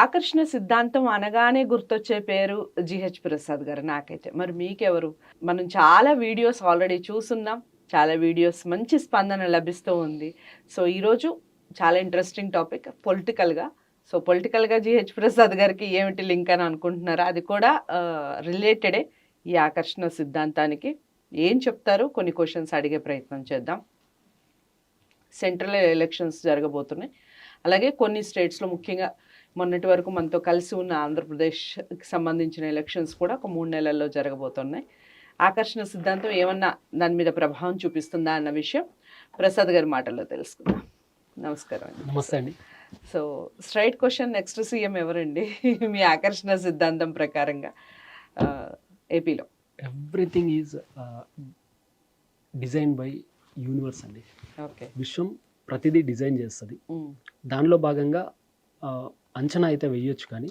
ఆకర్షణ సిద్ధాంతం అనగానే గుర్తొచ్చే పేరు జీహెచ్ ప్రసాద్ గారు నాకైతే. మరి మీకెవరు? మనం చాలా వీడియోస్ ఆల్రెడీ చూసున్నాం. చాలా వీడియోస్ మంచి స్పందన లభిస్తూ ఉంది. సో, ఈరోజు చాలా ఇంట్రెస్టింగ్ టాపిక్ పొలిటికల్‌గా. సో, పొలిటికల్‌గా జీహెచ్ ప్రసాద్ గారికి ఏమిటి లింక్ అని అనుకుంటున్నారా? అది కూడా రిలేటెడే ఈ ఆకర్షణ సిద్ధాంతానికి. ఏం చెప్తారు? కొన్ని క్వెషన్స్ అడిగే ప్రయత్నం చేద్దాం. సెంట్రల్ ఎలక్షన్స్ జరగబోతున్నాయి. అలాగే కొన్ని స్టేట్స్‌లో ముఖ్యంగా మొన్నటి వరకు మనతో కలిసి ఉన్న ఆంధ్రప్రదేశ్‌కి సంబంధించిన ఎలక్షన్స్ కూడా ఒక 3 నెలల్లో జరగబోతున్నాయి. ఆకర్షణ సిద్ధాంతం ఏమన్నా దాని మీద ప్రభావం చూపిస్తుందా అన్న విషయం ప్రసాద్ గారి మాటల్లో తెలుసుకుందాం. నమస్కారం అండి. నమస్తే అండి. So, straight question next CM ఎవరండి? మీ ఆకర్షణ సిద్ధాంతం ప్రకారంగా ఏపీలో? Everything is design by universe అండి. ఓకే. విశ్వం ప్రతిదీ డిజైన్ చేస్తుంది. దానిలో భాగంగా అంచనా అయితే వేయొచ్చు, కానీ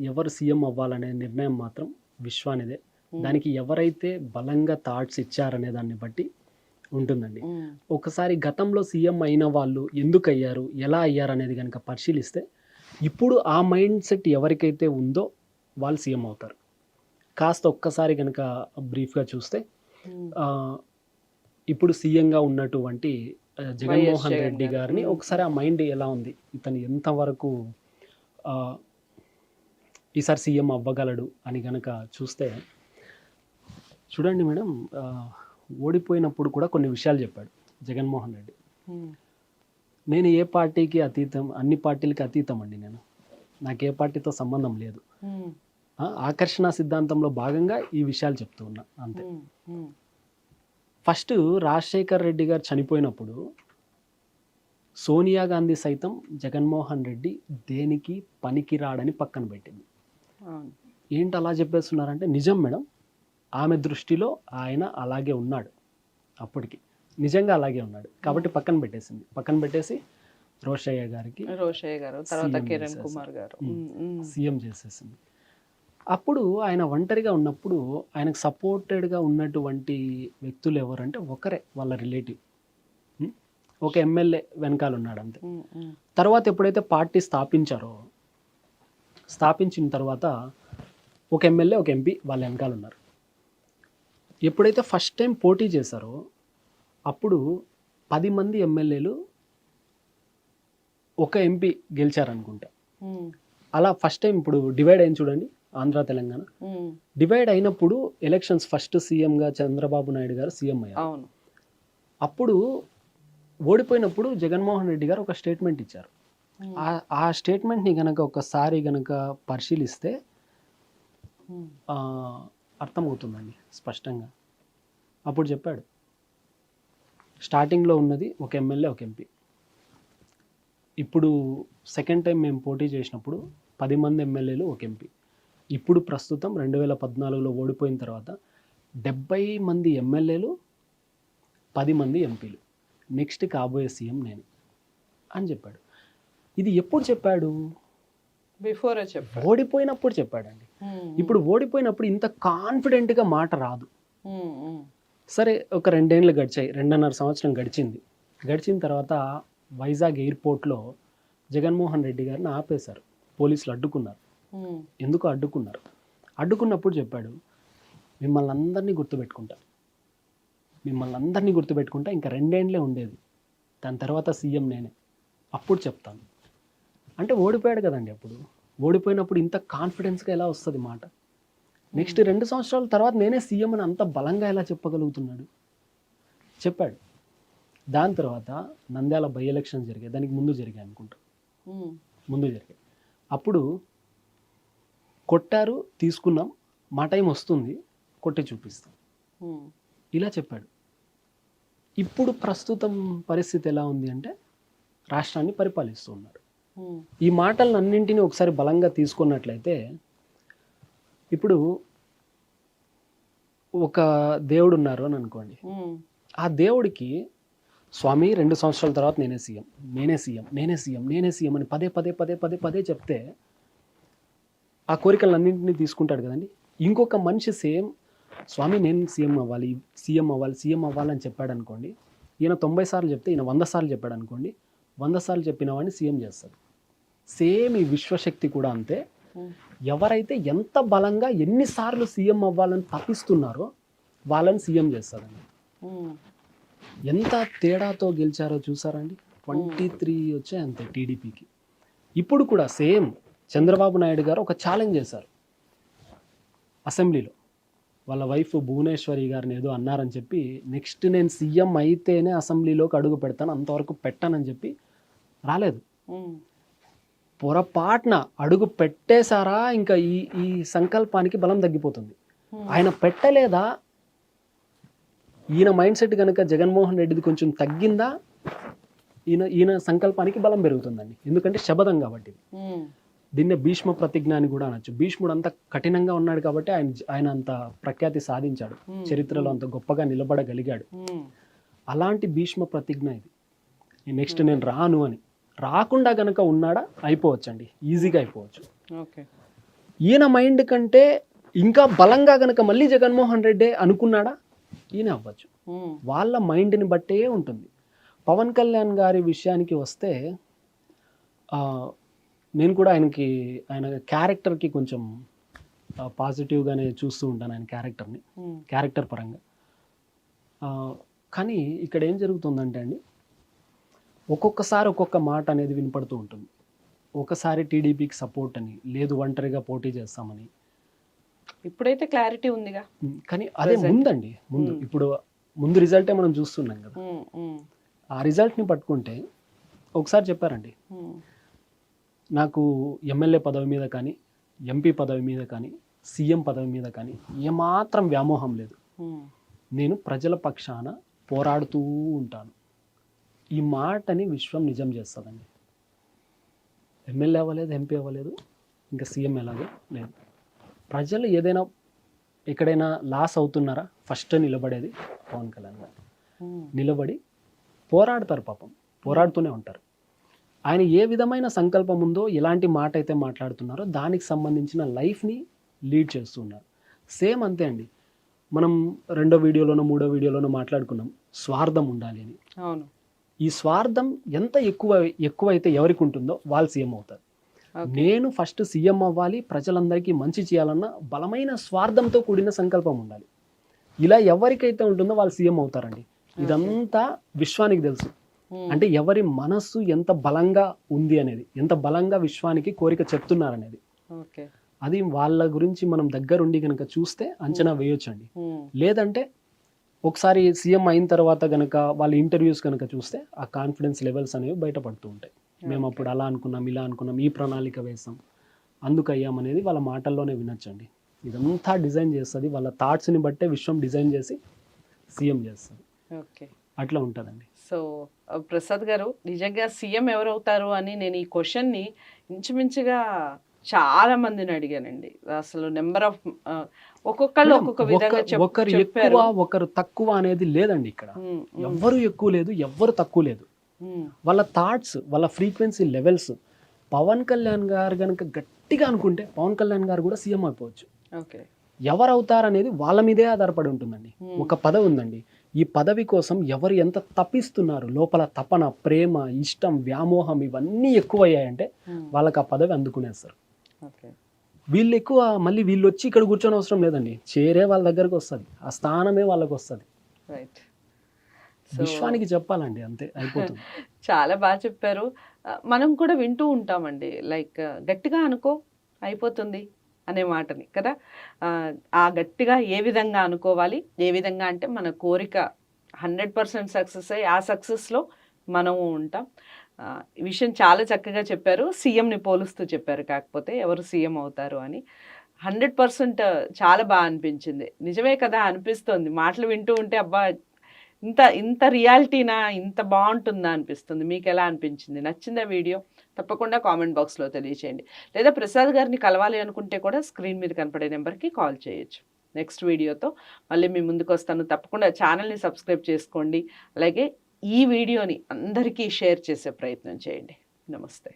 ఎవరు సీఎం అవ్వాలనే నిర్ణయం మాత్రం విశ్వానిదే. దానికి ఎవరైతే బలంగా థాట్స్ ఇచ్చారనే దాన్ని బట్టి ఉంటుందండి. ఒకసారి గతంలో సీఎం అయిన వాళ్ళు ఎందుకు అయ్యారు, ఎలా అయ్యారు అనేది కనుక పరిశీలిస్తే ఇప్పుడు ఆ మైండ్ సెట్ ఎవరికైతే ఉందో వాళ్ళు సీఎం అవుతారు. కాస్త ఒక్కసారి కనుక బ్రీఫ్గా చూస్తే ఇప్పుడు సీఎంగా ఉన్నటువంటి జగన్మోహన్ రెడ్డి గారిని ఒకసారి ఆ మైండ్ ఎలా ఉంది, ఇతను ఎంతవరకు ఈసారి సీఎం అవ్వగలడు అని కనుక చూస్తే, చూడండి మేడం, ఓడిపోయినప్పుడు కూడా కొన్ని విషయాలు చెప్పాడు జగన్మోహన్ రెడ్డి. నేను ఏ పార్టీకి అతీతం, అన్ని పార్టీలకి అతీతం అండి. నాకు ఏ పార్టీతో సంబంధం లేదు. ఆకర్షణ సిద్ధాంతంలో భాగంగా ఈ విషయాలు చెప్తూ ఉన్నా అంతే. ఫస్ట్ రాజశేఖర్ రెడ్డి గారు చనిపోయినప్పుడు సోనియా గాంధీ సైతం జగన్మోహన్ రెడ్డి దేనికి పనికిరాడని పక్కన పెట్టింది. ఏంటి అలా చెప్పేస్తున్నారంటే, నిజం మేడం, ఆమె దృష్టిలో ఆయన అలాగే ఉన్నాడు. అప్పటికి నిజంగా అలాగే ఉన్నాడు కాబట్టి పక్కన పెట్టేసింది. పక్కన పెట్టేసి రోషయ్య గారు తర్వాత కిరణ్ కుమార్ గారు సీఎం చేసేసింది. అప్పుడు ఆయన ఒంటరిగా ఉన్నప్పుడు ఆయనకు సపోర్టెడ్గా ఉన్నటువంటి వ్యక్తులు ఎవరంటే ఒకరే, వాళ్ళ రిలేటివ్, ఒక ఎమ్మెల్యే వెనకాల ఉన్నాడు అంతే. తర్వాత ఎప్పుడైతే పార్టీ స్థాపించిన తర్వాత ఒక ఎమ్మెల్యే ఒక ఎంపీ వాళ్ళ వెనకాల ఉన్నారు. ఎప్పుడైతే ఫస్ట్ టైం పోటీ చేశారో అప్పుడు 10 మంది ఎమ్మెల్యేలు ఒక ఎంపీ గెలిచారనుకుంటా. అలా ఫస్ట్ టైం ఇప్పుడు డివైడ్ అయింది చూడండి, ఆంధ్ర తెలంగాణ డివైడ్ అయినప్పుడు ఎలక్షన్స్ ఫస్ట్ సీఎంగా చంద్రబాబు నాయుడు గారు సీఎం అయ్యారు. అప్పుడు ఓడిపోయినప్పుడు జగన్మోహన్ రెడ్డి గారు ఒక స్టేట్మెంట్ ఇచ్చారు. ఆ స్టేట్మెంట్ని గనక ఒకసారి గనక పరిశీలిస్తే అర్థమవుతుందండి స్పష్టంగా. అప్పుడు చెప్పాడు, స్టార్టింగ్లో ఉన్నది ఒక ఎమ్మెల్యే ఒక ఎంపీ. ఇప్పుడు సెకండ్ టైం మేము పోటీ చేసినప్పుడు 10 మంది ఎమ్మెల్యేలు ఒక ఎంపీ. ఇప్పుడు ప్రస్తుతం 2014లో ఓడిపోయిన తర్వాత 70 మంది ఎమ్మెల్యేలు 10 మంది ఎంపీలు. నెక్స్ట్ కాబోయే సీఎం నేను అని చెప్పాడు. ఇది ఎప్పుడు చెప్పాడు? బిఫోరే చెప్పాడు. ఓడిపోయినప్పుడు చెప్పాడండి. ఇప్పుడు ఓడిపోయినప్పుడు ఇంత కాన్ఫిడెంట్గా మాట రాదు. సరే, ఒక 2 ఏళ్ళు గడిచాయి, 2.5 సంవత్సరం గడిచింది. గడిచిన తర్వాత వైజాగ్ ఎయిర్పోర్ట్లో జగన్మోహన్ రెడ్డి గారిని ఆపేశారు. పోలీసులు అడ్డుకున్నారు. ఎందుకు అడ్డుకున్నారు? అడ్డుకున్నప్పుడు చెప్పాడు, మిమ్మల్ని అందరినీ గుర్తుపెట్టుకుంటా, ఇంకా 2 ఏళ్ళే ఉండేది, దాని తర్వాత సీఎం నేనే, అప్పుడు చెప్తాను. అంటే ఓడిపోయాడు కదండి. అప్పుడు ఓడిపోయినప్పుడు ఇంత కాన్ఫిడెన్స్గా ఎలా వస్తుంది మాట? నెక్స్ట్ 2 సంవత్సరాల తర్వాత నేనే సీఎం అని అంత బలంగా ఎలా చెప్పగలుగుతున్నాడు? చెప్పాడు. దాని తర్వాత నంద్యాల బై ఎలక్షన్ జరిగాయి, దానికి ముందు జరిగాయి అనుకుంటా, ముందు జరిగాయి. అప్పుడు కొట్టారు, తీసుకున్నాం, మా టైం వస్తుంది, కొట్టి చూపిస్తాం, ఇలా చెప్పాడు. ఇప్పుడు ప్రస్తుతం పరిస్థితి ఎలా ఉంది అంటే, రాష్ట్రాన్ని పరిపాలిస్తూ ఉన్నాడు. ఈ మాటలన్నింటినీ ఒకసారి బలంగా తీసుకున్నట్లయితే, ఇప్పుడు ఒక దేవుడు ఉన్నారు అని అనుకోండి. ఆ దేవుడికి స్వామి 2 సంవత్సరాల తర్వాత నేనే సీఎం అని పదే చెప్తే ఆ కోరికలన్నింటినీ తీసుకుంటాడు కదండి. ఇంకొక మనిషి సేమ్ స్వామి నేను సీఎం అవ్వాలని చెప్పాడు అనుకోండి. ఈయన 90 సార్లు చెప్తే ఈయన 100 సార్లు చెప్పాడు అనుకోండి. 100 సార్లు చెప్పిన వాడిని సీఎం చేస్తాడు. సేమ్ ఈ విశ్వశక్తి కూడా అంతే. ఉమ్, ఎవరైతే ఎంత బలంగా ఎన్నిసార్లు సీఎం అవ్వాలని తపిస్తున్నారో వాళ్ళని సీఎం చేస్తారండి. ఉమ్, ఎంత తేడాతో గెలిచారో చూసారండి. 23 వచ్చాయి అంతే టీడీపీకి. ఇప్పుడు కూడా సేమ్ చంద్రబాబు నాయుడు గారు ఒక ఛాలెంజ్ చేశారు అసెంబ్లీలో. వాళ్ళ వైఫ్ భువనేశ్వరి గారిని ఏదో అన్నారని చెప్పి, నెక్స్ట్ నేను సీఎం అయితేనే అసెంబ్లీలోకి అడుగు పెడతాను, అంతవరకు పెట్టానని చెప్పి రాలేదు. ఉమ్, పొరపాటున అడుగు పెట్టేశారా ఇంకా ఈ ఈ సంకల్పానికి బలం తగ్గిపోతుంది. ఆయన పెట్టలేదా, ఈయన మైండ్ సెట్ కనుక జగన్మోహన్ రెడ్డిది కొంచెం తగ్గిందా, ఈయన సంకల్పానికి బలం పెరుగుతుందండి. ఎందుకంటే శబదం కాబట్టి. ఉమ్, దీన్నే భీష్మ ప్రతిజ్ఞ అని కూడా అనొచ్చు. భీష్ముడు అంత కఠినంగా ఉన్నాడు కాబట్టి ఆయన అంత ప్రఖ్యాతి సాధించాడు, చరిత్రలో అంత గొప్పగా నిలబడగలిగాడు. ఉమ్, అలాంటి భీష్మ ప్రతిజ్ఞ ఇది. నెక్స్ట్ నేను రాను అని. రాకుండా గనక ఉన్నాడా అయిపోవచ్చండి, ఈజీగా అయిపోవచ్చు. ఓకే. ఈయన మైండ్ కంటే ఇంకా బలంగా గనక మళ్ళీ జగన్మోహన్ రెడ్డి అనుకున్నాడా ఈయన అవ్వచ్చు. ఉమ్, వాళ్ళ మైండ్ని బట్టే ఉంటుంది. పవన్ కళ్యాణ్ గారి విషయానికి వస్తే నేను కూడా ఆయన క్యారెక్టర్కి కొంచెం పాజిటివ్గానే చూస్తూ ఉంటాను ఆయన క్యారెక్టర్ని, క్యారెక్టర్ పరంగా. కానీ ఇక్కడ ఏం జరుగుతుందంటే అండి, ఒక్కొక్కసారి ఒక్కొక్క మాట అనేది వినపడుతూ ఉంటుంది. ఒకసారి టీడీపీకి సపోర్ట్ అని, లేదు ఒంటరిగా పోటీ చేస్తామని. ఇప్పుడైతే క్లారిటీ ఉందిగా. కానీ అదే ముందండి, ఇప్పుడు ముందు రిజల్టే మనం చూస్తున్నాం కదా. ఉమ్, ఉమ్, ఆ రిజల్ట్ని పట్టుకుంటే ఒకసారి చెప్పారండి, ఉమ్, నాకు ఎమ్మెల్యే పదవి మీద కానీ, ఎంపీ పదవి మీద కానీ, సీఎం పదవి మీద కానీ ఏమాత్రం వ్యామోహం లేదు. ఉమ్, నేను ప్రజల పక్షాన పోరాడుతూ ఉంటాను. ఈ మాటని విశ్వం నిజం చేస్తుందండి. ఎమ్మెల్యే అవ్వలేదు, ఎంపీ అవ్వలేదు, ఇంకా సీఎం ఎలాగో లేదు. ప్రజలు ఏదైనా ఎక్కడైనా లాస్ అవుతున్నారా, ఫస్ట్ నిలబడేది పవన్ కళ్యాణ్ గారు. ఉమ్, నిలబడి పోరాడతారు, పాపం పోరాడుతూనే ఉంటారు. ఆయన ఏ విధమైన సంకల్పం ఉందో, ఎలాంటి మాట అయితే మాట్లాడుతున్నారో దానికి సంబంధించిన లైఫ్ని లీడ్ చేస్తున్నారు. సేమ్ అంతే అండి. మనం 2వ వీడియోలోనో 3వ వీడియోలోనో మాట్లాడుకున్నాం, స్వార్థం ఉండాలి అని. అవును. ఈ స్వార్థం ఎంత ఎక్కువైతే ఎవరికి ఉంటుందో వాళ్ళు సీఎం అవుతారు. నేను ఫస్ట్ సీఎం అవ్వాలి, ప్రజలందరికీ మంచి చేయాలన్న బలమైన స్వార్థంతో కూడిన సంకల్పం ఉండాలి. ఇలా ఎవరికైతే ఉంటుందో వాళ్ళు సీఎం అవుతారండి. ఇదంతా విశ్వానికి తెలుసు. అంటే ఎవరి మనస్సు ఎంత బలంగా ఉంది అనేది, ఎంత బలంగా విశ్వానికి కోరిక చెప్తున్నారనేది. ఓకే. అది వాళ్ళ గురించి మనం దగ్గరుండి కనుక చూస్తే అంచనా వేయొచ్చండి. లేదంటే ఒకసారి సీఎం అయిన తర్వాత కనుక వాళ్ళ ఇంటర్వ్యూస్ కనుక చూస్తే ఆ కాన్ఫిడెన్స్ లెవెల్స్ అనేవి బయటపడుతూ ఉంటాయి. మేము అప్పుడు అలా అనుకున్నాం, ఇలా అనుకున్నాం, ఈ ప్రణాళిక వేసాం, అందుకు అయ్యామనేది వాళ్ళ మాటల్లోనే వినొచ్చండి. ఇదంతా డిజైన్ చేస్తుంది, వాళ్ళ థాట్స్ని బట్టే విశ్వం డిజైన్ చేసి సీఎం చేస్తుంది. ఓకే. అట్లా ఉంటుందండి. సో ప్రసాద్ గారు, నిజంగా సీఎం ఎవరవుతారు అని నేను ఈ క్వశ్చన్ని ఇంచుమించుగా చాలా మందిని అడిగానండి. అసలు నెంబర్ ఆఫ్ ఒక్కొక్కళ్ళు ఒక్కొక్క విధంగా ఒకరు ఎక్కువ ఒకరు తక్కువ అనేది లేదండి ఇక్కడ. ఎవ్వరు ఎక్కువ లేదు, ఎవ్వరు తక్కువ లేదు. వాళ్ళ థాట్స్, వాళ్ళ ఫ్రీక్వెన్సీ లెవెల్స్. పవన్ కళ్యాణ్ గారు కనుక గట్టిగా అనుకుంటే పవన్ కళ్యాణ్ గారు కూడా సీఎం అయిపోవచ్చు. ఓకే. ఎవరు అవుతారనేది వాళ్ళ మీదే ఆధారపడి ఉంటుందండి. ఒక పదవి ఉందండి, ఈ పదవి కోసం ఎవరు ఎంత తప్పిస్తున్నారు, లోపల తపన, ప్రేమ, ఇష్టం, వ్యామోహం ఇవన్నీ ఎక్కువయ్యాయంటే వాళ్ళకి ఆ పదవి అందుకునేస్తారు. వీళ్ళు ఎక్కువ, మళ్ళీ వీళ్ళు వచ్చి ఇక్కడ కూర్చొని అవసరం లేదండి, చేరే వాళ్ళ దగ్గరకు వస్తుంది, ఆ స్థానమే వాళ్ళకి వస్తుంది. రైట్. విశ్వానికి చెప్పాలండి, అంతే అయిపోతుంది. చాలా బాగా చెప్పారు. మనం కూడా వింటూ ఉంటామండి, లైక్ గట్టిగా అనుకో అయిపోతుంది అనే మాటని కదా. ఆ గట్టిగా ఏ విధంగా అనుకోవాలి, ఏ విధంగా అంటే మన కోరిక 100% సక్సెస్ అయ్యి ఆ సక్సెస్లో మనము ఉంటాం. ఈ విషయం చాలా చక్కగా చెప్పారు. సీఎంని పోలుస్తూ చెప్పారు, కాకపోతే ఎవరు సీఎం అవుతారు అని 100% చాలా బాగా అనిపించింది. నిజమే కదా అనిపిస్తుంది, మాటలు వింటూ ఉంటే అబ్బా ఇంత రియాలిటీనా, ఇంత బాగుంటుందా అనిపిస్తుంది. మీకు ఎలా అనిపించింది? నచ్చిందా వీడియో? తప్పకుండా కామెంట్ బాక్స్లో తెలియచేయండి. లేదా ప్రసాద్ గారిని కలవాలి అనుకుంటే కూడా స్క్రీన్ మీద కనపడే నెంబర్కి కాల్ చేయొచ్చు. నెక్స్ట్ వీడియోతో మళ్ళీ మీ ముందుకు వస్తాను. తప్పకుండా ఛానల్ని సబ్స్క్రైబ్ చేసుకోండి. అలాగే ఈ వీడియోని అందరికీ షేర్ చేసే ప్రయత్నం చేయండి. నమస్తే.